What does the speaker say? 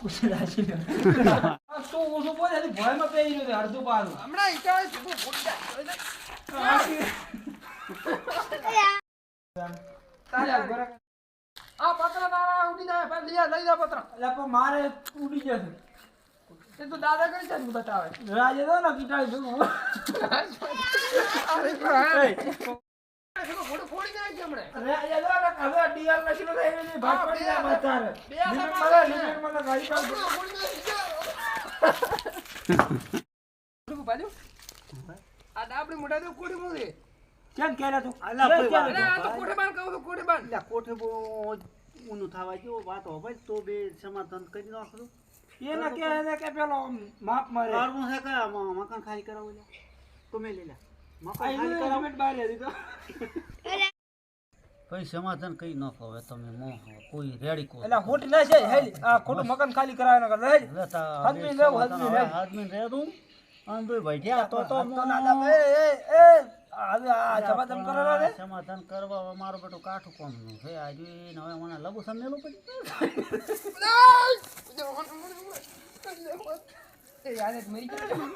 कुछ राशि तो वो बोले अरे भय में पे ही नहीं हर दो बार હમણાં ઈચ્છા હોય તો ભૂલી જાય તારે આ પત્ર તારા ઉડી જાય પણ લઈ જા પત્ર એટલે પણ મારે ઉડી જશે એ તો દાદા કરી છે બતાવે રાજે દો ને કીટાળી દો અરે ભાઈ ફોટો ફોડી જાય છે હમણે રાજે દો ને હવે ડીઆર મશીન તો એવી નહીં ભાગ પડી જાય બતારે લિમિટ મને ગાડી કાઢ બાજુ આ ડાબડી મોટા તો કોડી મોરી કેમ કેરા તું અલા ભાઈ અરે આ તો કોઠે બાંધ કહું તો કોઠે બાંધ એટલે કોઠે ઊનું થવા જેવો વાત હોય તો બે સમાધાન કરી નાખો એને કે પેલો માપ મારે કરવું છે કયા મકાન ખાલી કરાવો લે તો મે લે મકાન ખાલી આઈ કરાવો લિમિટ બહાર હતી તો ભાઈ સમાધાન કરી નાખો હવે તમે મોહ કોઈ રેડી કો એટલે ખોટી ના છે હેલી આ ખોટું મકાન ખાલી કરાવવાના કરતા હેલી આદમી લેવું આદમી રે દઉં અને ભાઈ ભાઈયા તો હવે આ સમાધાન કરો રે સમાધાન કરવા મારો બેટો કાઠું કોમ નું છે આજે હવે મને લબુ સમજેલું પડી એ યાર મરી ગયો